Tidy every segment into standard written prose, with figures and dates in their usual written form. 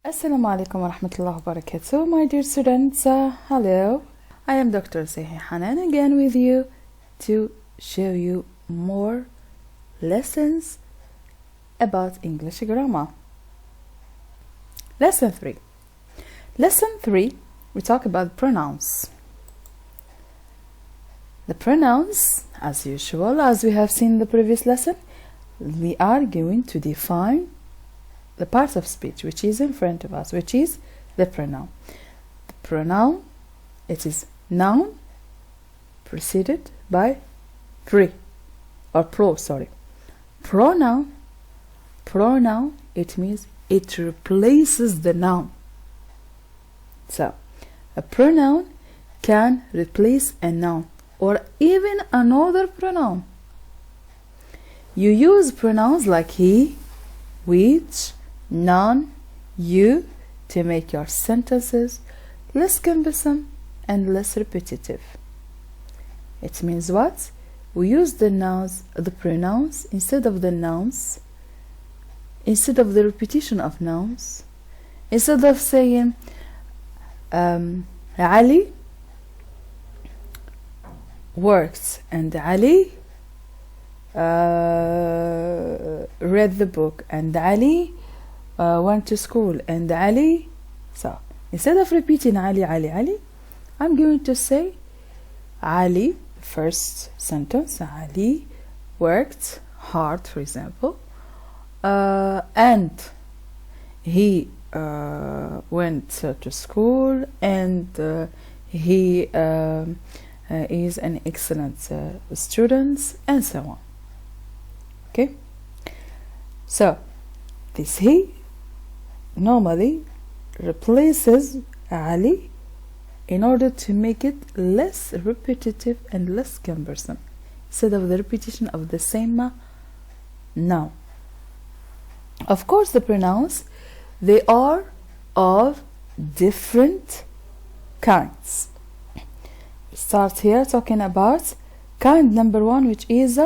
Assalamu alaikum wa rahmatullahi wa barakatuh, my dear students. Hello, I am Dr. SAIHI Hanane again with you to show you more lessons about English grammar. Lesson 3. Lesson 3, we talk about pronouns. The pronouns, as usual, as we have seen in the previous lesson, we are going to define the part of speech which is in front of us, which is the pronoun. The pronoun, it is noun preceded by pronoun. Pronoun, it means it replaces the noun. So a pronoun can replace a noun or even another pronoun. You use pronouns like he, which, none, you to make your sentences less cumbersome and less repetitive. It means what? We use the pronouns instead of the nouns, instead of the repetition of nouns, instead of saying Ali worked and Ali read the book and Ali went to school and Ali. So instead of repeating Ali, I'm going to say Ali, first sentence, Ali worked hard, for example, and he went to school and he is an excellent student, and so on. Okay, so this he normally replaces Ali in order to make it less repetitive and less cumbersome, instead of the repetition of the same noun. Of course, the pronouns, they are of different kinds. We start here talking about kind number 1, which is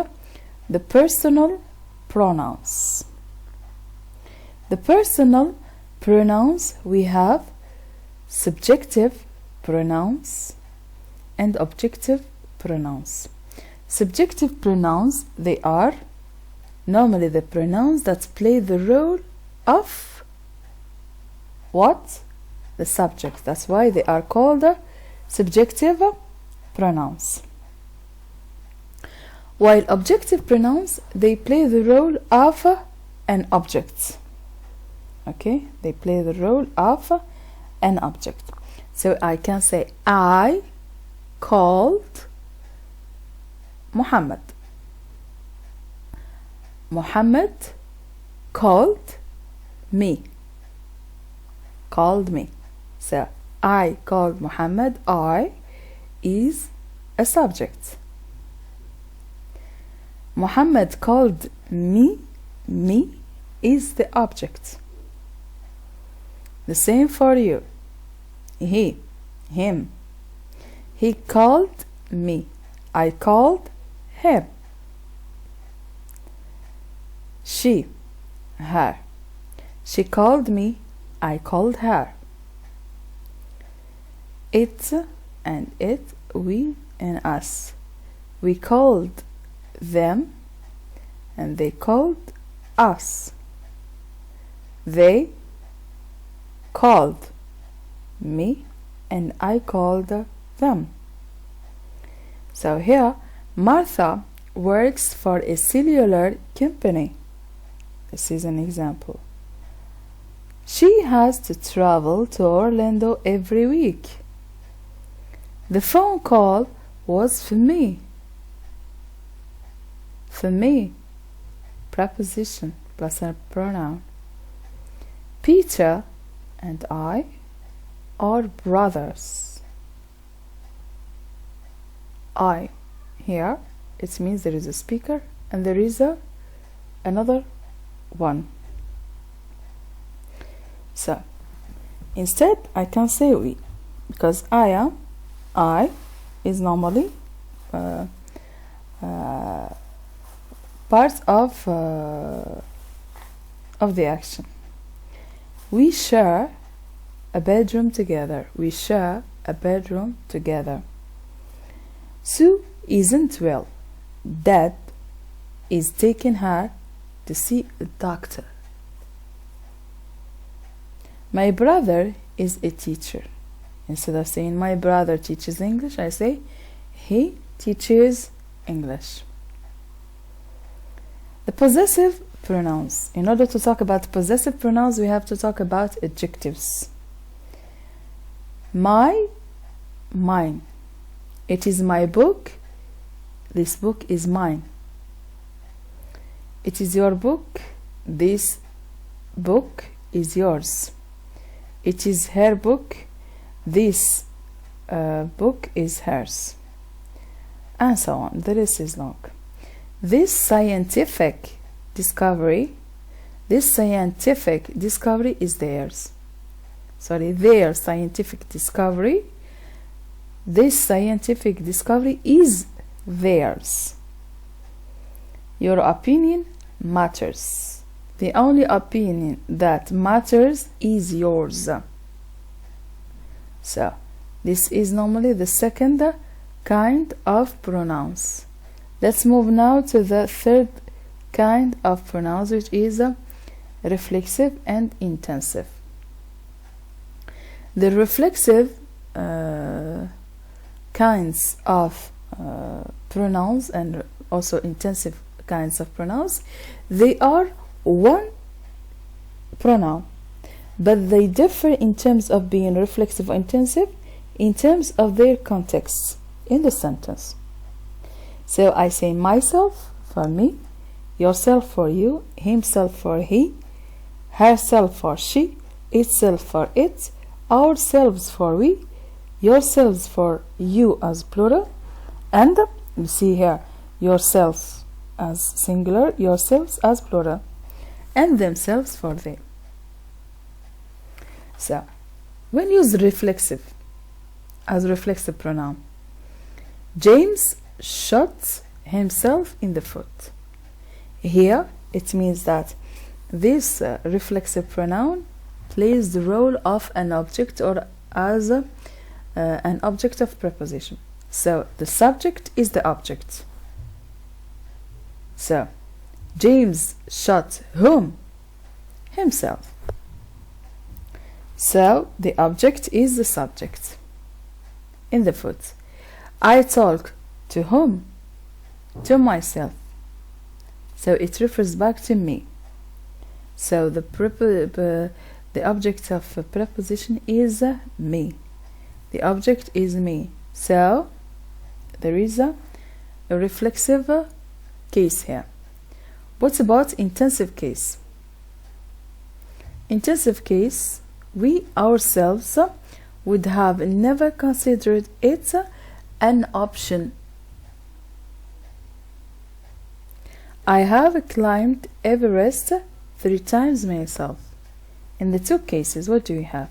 the personal pronouns. The personal pronouns, we have subjective pronouns and objective pronouns. Subjective pronouns, they are normally the pronouns that play the role of what? The subject. That's why they are called subjective pronouns. While objective pronouns, they play the role of an object. Okay, they play the role of an object. So I can say I called Mohammed. Mohammed called me. Called me. So I called Mohammed. I is a subject. Mohammed called me. Me is the object. The same for you. He, him. He called me. I called him. She, her. She called me. I called her. It and it, we and us. We called them and they called us. They called me and I called them. So here Martha works for a cellular company. This is an example. She has to travel to Orlando every week. The phone call was for me. For me, preposition plus a pronoun. Peter and I are brothers. I, here, it means there is a speaker and there is another one. So, instead I can say we, because I is normally part of the action. We share a bedroom together. We share a bedroom together. Sue isn't well. Dad is taking her to see a doctor. My brother is a teacher. Instead of saying my brother teaches English, I say he teaches English. The possessive pronouns. In order to talk about possessive pronouns, we have to talk about adjectives. My, mine. It is my book. This book is mine. It is your book. This book is yours. It is her book. This book is hers. And so on. The list is long. This scientific discovery is theirs. Sorry, their scientific discovery. This scientific discovery is theirs. Your opinion matters. The only opinion that matters is yours. So, this is normally the second kind of pronouns. Let's move now to the third kind of pronouns, which is reflexive and intensive. The reflexive kinds of pronouns and also intensive kinds of pronouns, they are one pronoun, but they differ in terms of being reflexive or intensive in terms of their context in the sentence. So I say myself for me, yourself for you, himself for he, herself for she, itself for it, ourselves for we, yourselves for you as plural, and you see here yourself as singular, yourselves as plural, and themselves for them. So when used reflexive as reflexive pronoun, James shot himself in the foot. Here it means that this reflexive pronoun plays the role of an object or as an object of preposition. So the subject is the object. So James shot whom? Himself. So the object is the subject in the foot. I talk to whom? To myself. So it refers back to me. So the object of preposition is me. The object is me. So there is a reflexive case here. What about intensive case? Intensive case, we ourselves would have never considered it an option. I have climbed Everest 3 times myself. In the two cases, what do we have?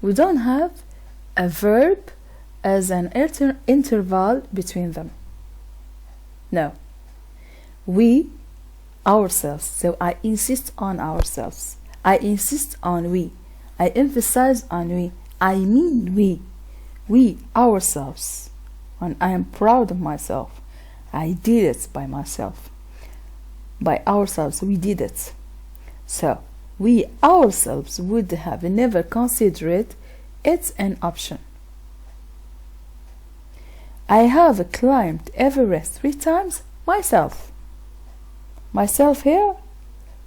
We don't have a verb as an interval between them. No. We, ourselves. So I insist on ourselves. I insist on we. I emphasize on we. I mean we. We, ourselves. And I am proud of myself. I did it by myself. By ourselves, we did it. So, we ourselves would have never considered it an option. I have climbed Everest 3 times myself. Myself here,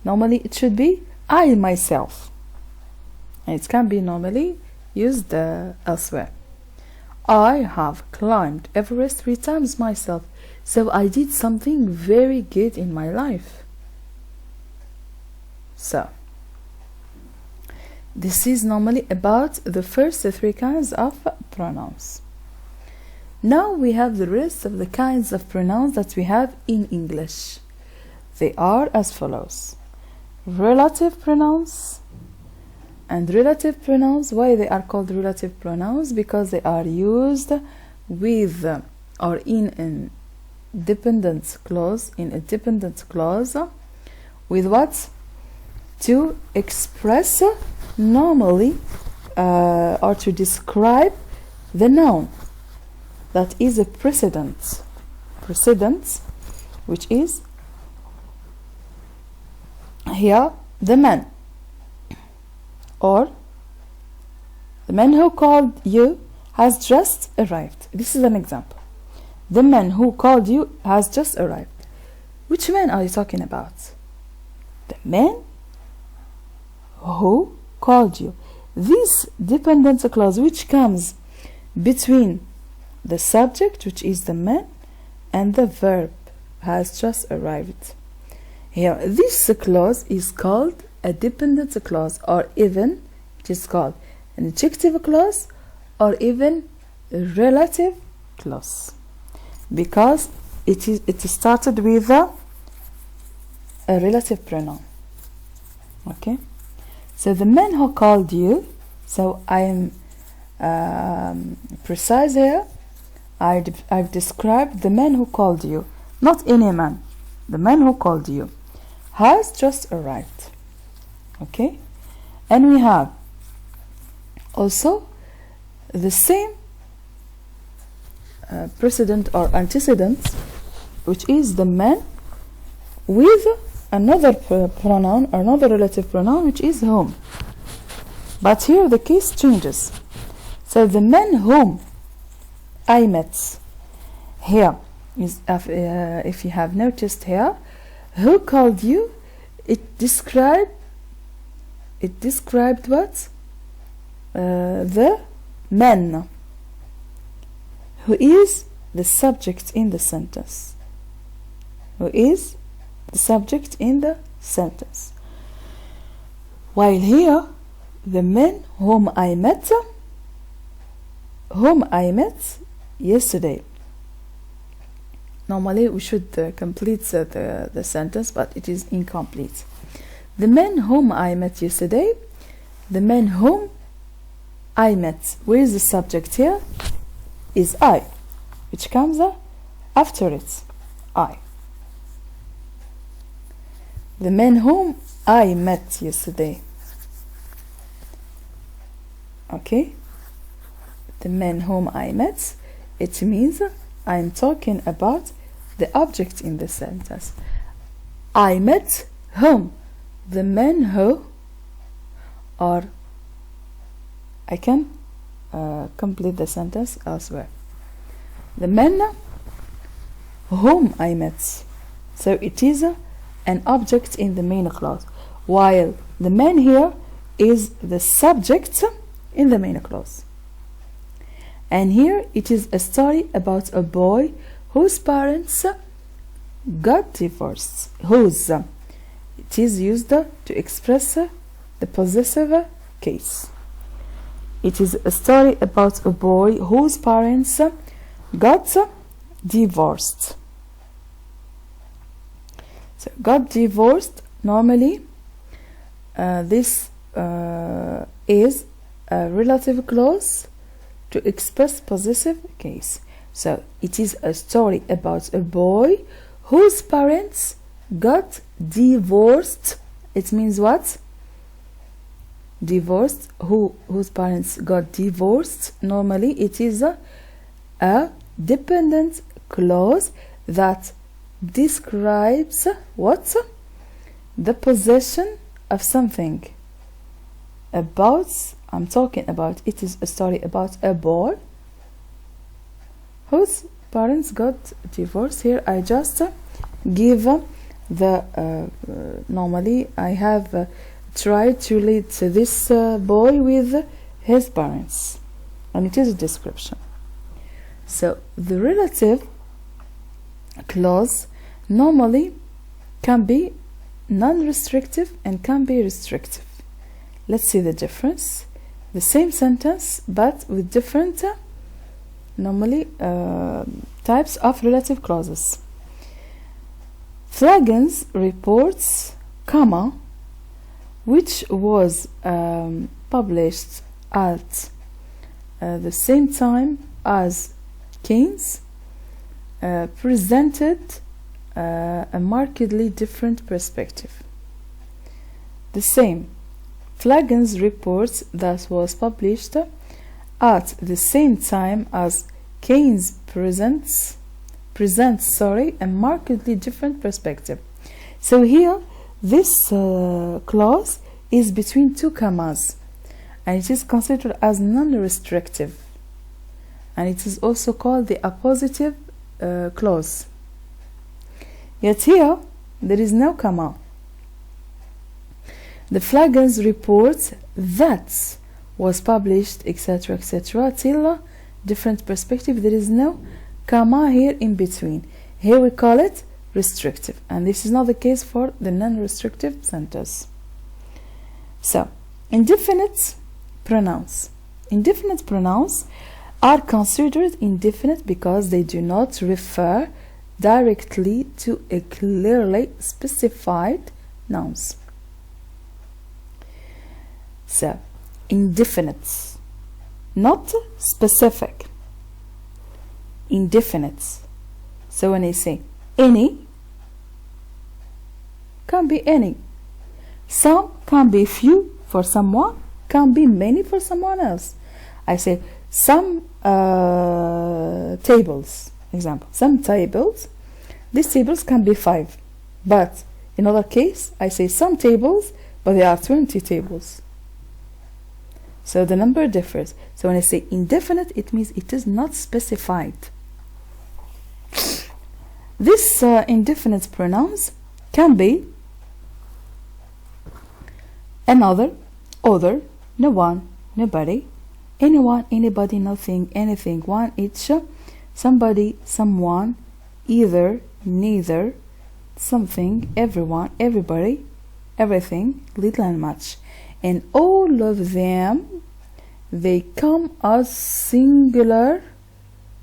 normally it should be I myself. And it can be normally used elsewhere. I have climbed Everest 3 times myself. So I did something very good in my life. So this is normally about the first 3 kinds of pronouns. Now we have the rest of the kinds of pronouns that we have in English. They are as follows. Relative pronouns and relative pronouns. Why they are called relative pronouns? Because they are used with or in an dependent clause, with what? To express normally are to describe the noun that is a precedent, which is here the man, or the man who called you has just arrived. This is an example. The man who called you has just arrived. Which man are you talking about? The man who called you. This dependent clause which comes between the subject, which is the man, and the verb has just arrived. Here, this clause is called a dependent clause, or even it is called an adjective clause, or even a relative clause, because it started with a relative pronoun. Okay, so the man who called you, so I am precise here. I've described the man who called you, not any man. The man who called you has just arrived. Okay, and we have also the same precedent or antecedent, which is the man with another pronoun, another relative pronoun, which is whom. But here the case changes. So the man whom I met, here is, if you have noticed here, who called you, it described what? The man, who is the subject in the sentence. Who is the subject in the sentence. While here, the man whom I met yesterday. Normally we should complete the sentence, but it is incomplete. The man whom I met yesterday, the man whom I met. Where is the subject here? Is I, which comes after it. I. The man whom I met yesterday. Okay? The man whom I met, it means I'm talking about the object in the sentence. I met whom? The man who, or I can complete the sentence elsewhere. The man whom I met. So it is an object in the main clause, while the man here is the subject in the main clause. And here it is a story about a boy whose parents got divorced. Whose? It is used to express the possessive case. It is a story about a boy whose parents got divorced. So got divorced, normally this is a relative clause to express possessive case. So it is a story about a boy whose parents got divorced. It means what? Divorced. Whose parents got divorced. Normally it is a dependent clause that describes what? The possession of something. I'm talking about, it is a story about a boy whose parents got divorced. Here I just give the normally I have tried to relate this boy with his parents, and it is a description. So the relative clause normally can be non-restrictive and can be restrictive. Let's see the difference. The same sentence but with different normally types of relative clauses. Flagons reports, comma, which was published at the same time as Keynes, presented a markedly different perspective. The same Flaggen's report that was published at the same time as Keynes presents a markedly different perspective. So here this clause is between two commas, and it is considered as non-restrictive, and it is also called the appositive clause. Yet here there is no comma. The Flaggen's report that was published, etc., etc., till different perspective, there is no comma here in between. Here we call it restrictive, and this is not the case for the non-restrictive sentence. So, indefinite pronouns. Indefinite pronouns are considered indefinite because they do not refer directly to a clearly specified nouns. So, indefinite, not specific. Indefinite. So when I say any, can be any. Some can be few for someone, can be many for someone else. I say some tables, example, some tables. These tables can be 5, but in other case I say some tables, but there are 20 tables. So the number differs. So when I say indefinite, it means it is not specified. This indefinite pronouns can be another, other, no one, nobody, anyone, anybody, nothing, anything, one, each, somebody, someone, either, neither, something, everyone, everybody, everything, little and much. And all of them, they come as singular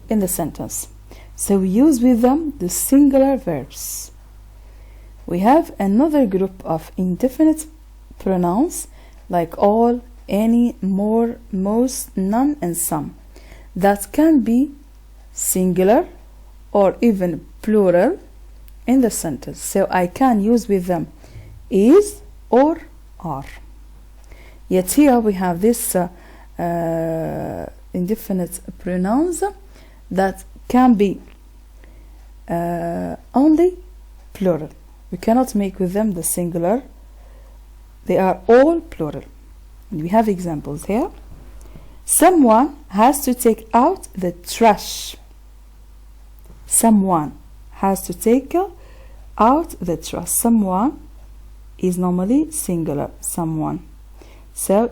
in the sentence. So we use with them the singular verbs. We have another group of indefinite pronouns like all, any, more, most, none, and some, that can be singular or even plural in the sentence. So I can use with them is or are. Yet here we have this indefinite pronouns that can be only plural. We cannot make with them the singular. They are all plural. And we have examples here. Someone has to take out the trash. Someone has to take out the trash. Someone is normally singular. Someone. So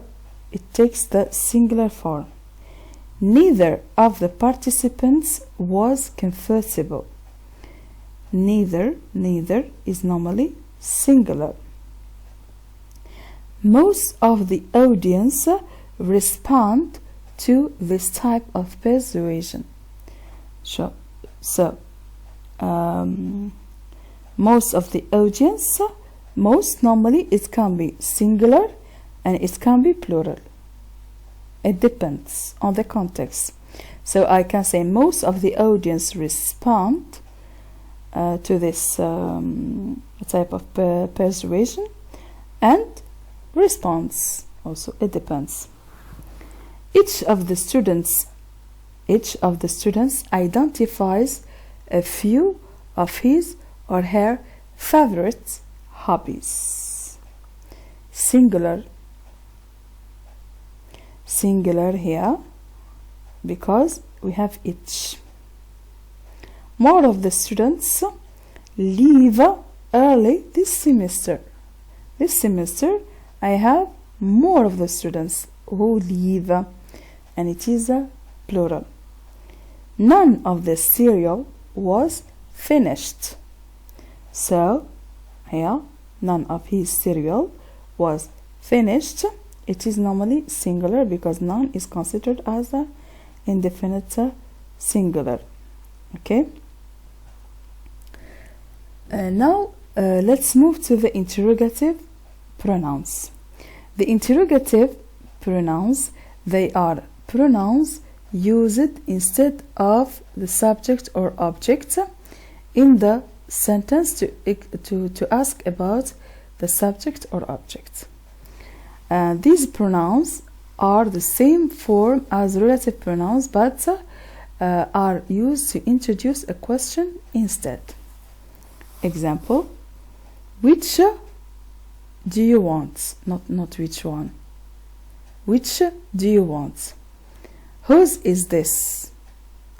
it takes the singular form. Neither of the participants was comfortable. Neither is normally singular. Most of the audience respond to this type of persuasion. So most of the audience, most normally it can be singular and it can be plural. It depends on the context. So I can say most of the audience respond to this type of persuasion, and response also, it depends. Each of the students identifies a few of his or her favorite hobbies. Singular here because we have each. More of the students leave early this semester. This semester I have more of the students who leave, and it is a plural. None of the cereal was finished. So here, none of his cereal was finished. It is normally singular because none is considered as an indefinite singular. Okay. Now let's move to the interrogative pronouns. The interrogative pronouns, they are pronouns used instead of the subject or object in the sentence to ask about the subject or object. These pronouns are the same form as relative pronouns, but are used to introduce a question instead. Example: which do you want? Not which one. Which do you want? Whose is this?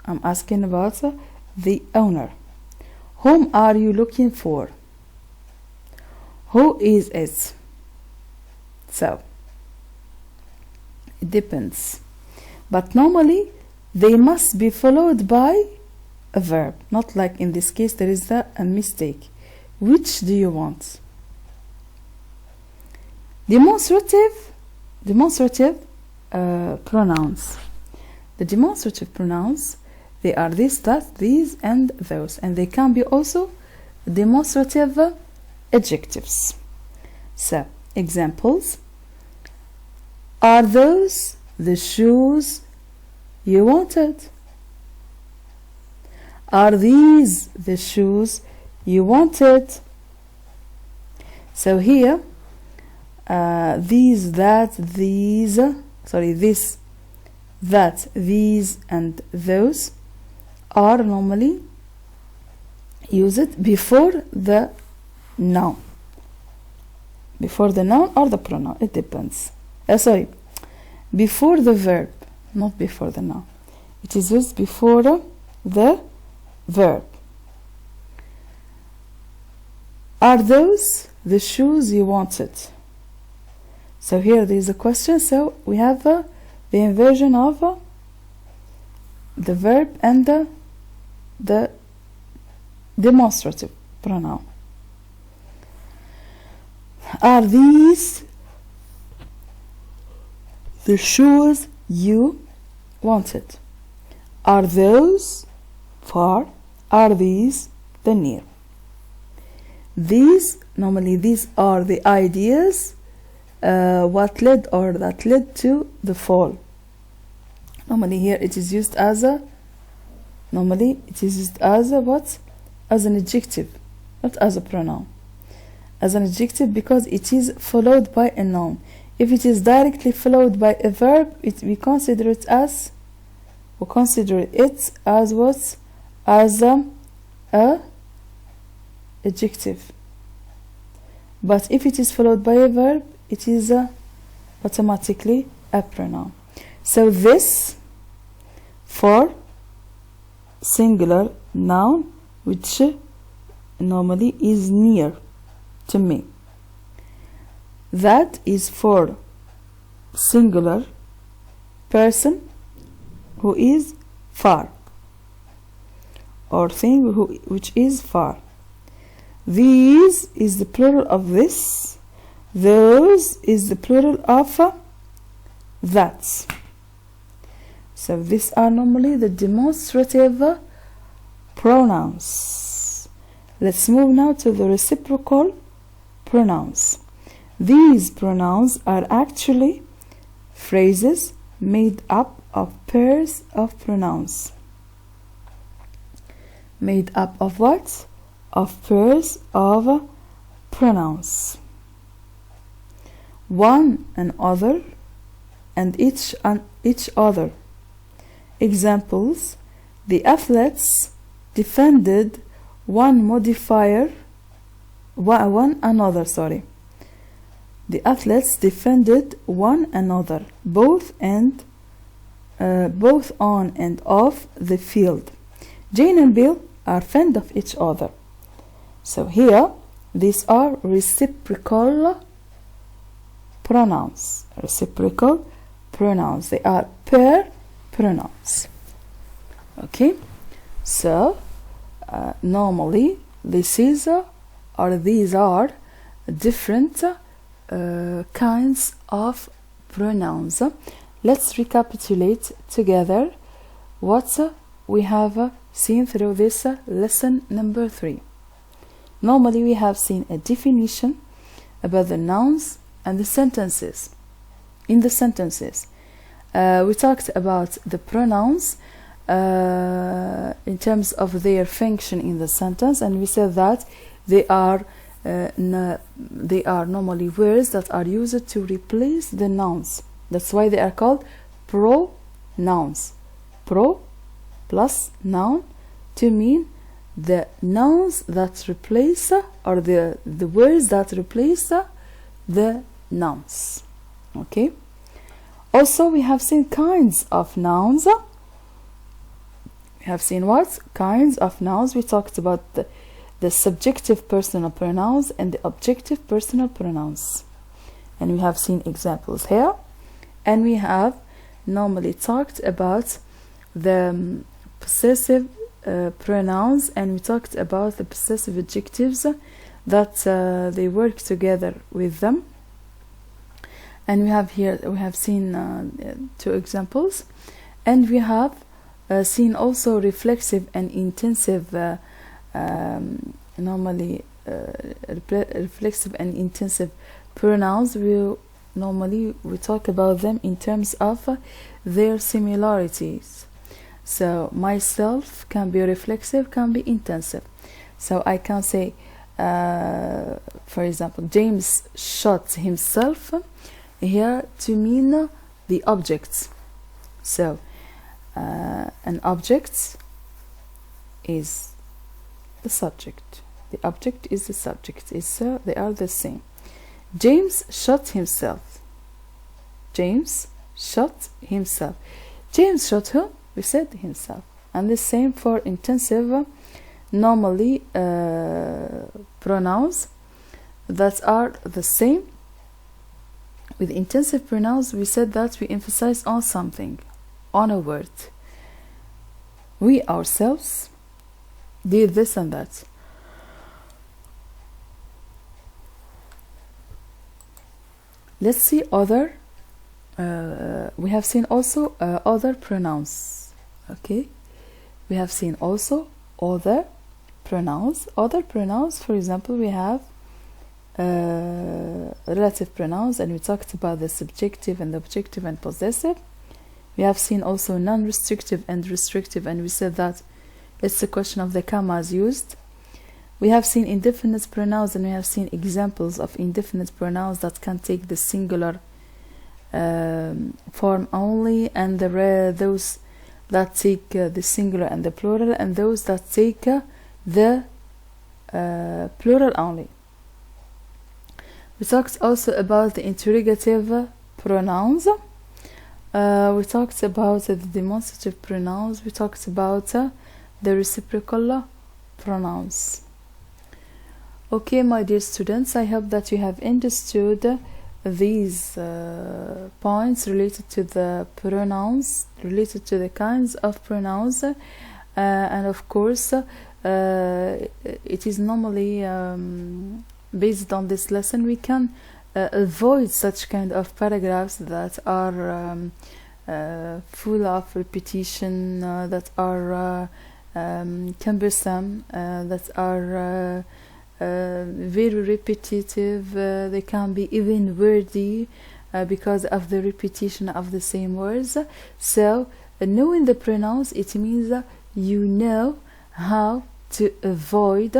I'm asking about the owner. Whom are you looking for? Who is it? So it depends, but normally they must be followed by a verb, not like in this case there is a mistake. Which do you want? Demonstrative pronouns. The demonstrative pronouns, they are this, that, these, and those, and they can be also demonstrative adjectives. So examples: are those the shoes you wanted? Are these the shoes you wanted? So here these, that, these, this, that, these, and those are normally used before the noun. Before the noun or the pronoun, it depends. Before the verb, not before the noun. It is used before the verb. Are those the shoes you wanted? So here there is a question, so we have the inversion of the verb and the demonstrative pronoun. Are these the shoes you wanted? Are those far? Are these the near? These, normally these are the ideas what led or that led to the fall. Normally here it is used as a what? As an adjective, not as a pronoun. As an adjective because it is followed by a noun. If it is directly followed by a verb, we consider it as what? As a adjective. But if it is followed by a verb, it is automatically a pronoun. So this for singular noun, which normally is near to me. That is for singular person who is far, or thing which is far. These is the plural of this. Those is the plural of that. So these are normally the demonstrative pronouns. Let's move now to the reciprocal pronouns. These pronouns are actually phrases made up of pairs of pronouns. Made up of what? Of pairs of pronouns. One and other and each other. Examples: the athletes defended one another. The athletes defended one another, both on and off the field. Jane and Bill are fond of each other. So here, these are reciprocal pronouns. Reciprocal pronouns. They are pair pronouns. Okay, so normally these are different kinds of pronouns. Let's recapitulate together what we have seen through this lesson number 3. Normally we have seen a definition about the nouns and the sentences. In the sentences we talked about the pronouns in terms of their function in the sentence, and we said that they are they are normally words that are used to replace the nouns. That's why they are called pronouns. Pro plus noun to mean the nouns that replace or the words that replace the nouns. Okay. Also, we have seen kinds of nouns. We have seen what? Kinds of nouns. We talked about the subjective personal pronouns and the objective personal pronouns. And we have seen examples here. And we have normally talked about the possessive pronouns, and we talked about the possessive adjectives that they work together with them. And we have seen 2 examples, and we have seen also reflexive and intensive reflexive and intensive pronouns. We talk about them in terms of their similarities. So myself can be reflexive, can be intensive. So I can say, for example, James shot himself here to mean the objects. So an object is the subject. The object is the subject. They are the same. James shot himself. James shot himself. James shot who? We said himself. And the same for intensive, normally pronouns that are the same. With intensive pronouns, we said that we emphasize on something, on a word. We ourselves did this and that. Let's see other. We have seen also other pronouns. Okay, we have seen also other pronouns. Other pronouns, for example, we have relative pronouns, and we talked about the subjective and the objective and possessive. We have seen also non-restrictive and restrictive, and we said that it's a question of the commas used. We have seen indefinite pronouns, and we have seen examples of indefinite pronouns that can take the singular form only, and those that take the singular and the plural, and those that take the plural only. We talked also about the interrogative pronouns. We talked about the demonstrative pronouns. We talked about the reciprocal pronouns. Okay, my dear students, I hope that you have understood these points related to the pronouns, related to the kinds of pronouns, and of course it is normally based on this lesson we can avoid such kind of paragraphs that are full of repetition, that are cumbersome, that are very repetitive. They can be even wordy because of the repetition of the same words. So knowing the pronouns, it means you know how to avoid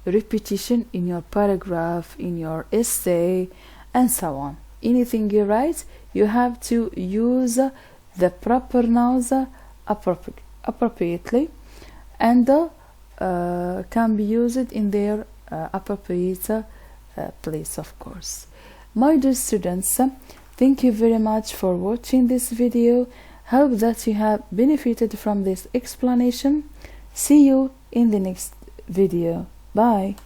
repetition in your paragraph, in your essay, and so on. Anything you write, you have to use the proper nouns appropriately, and can be used in their appropriate place, of course. My dear students, thank you very much for watching this video. Hope that you have benefited from this explanation. See you in the next video. Bye.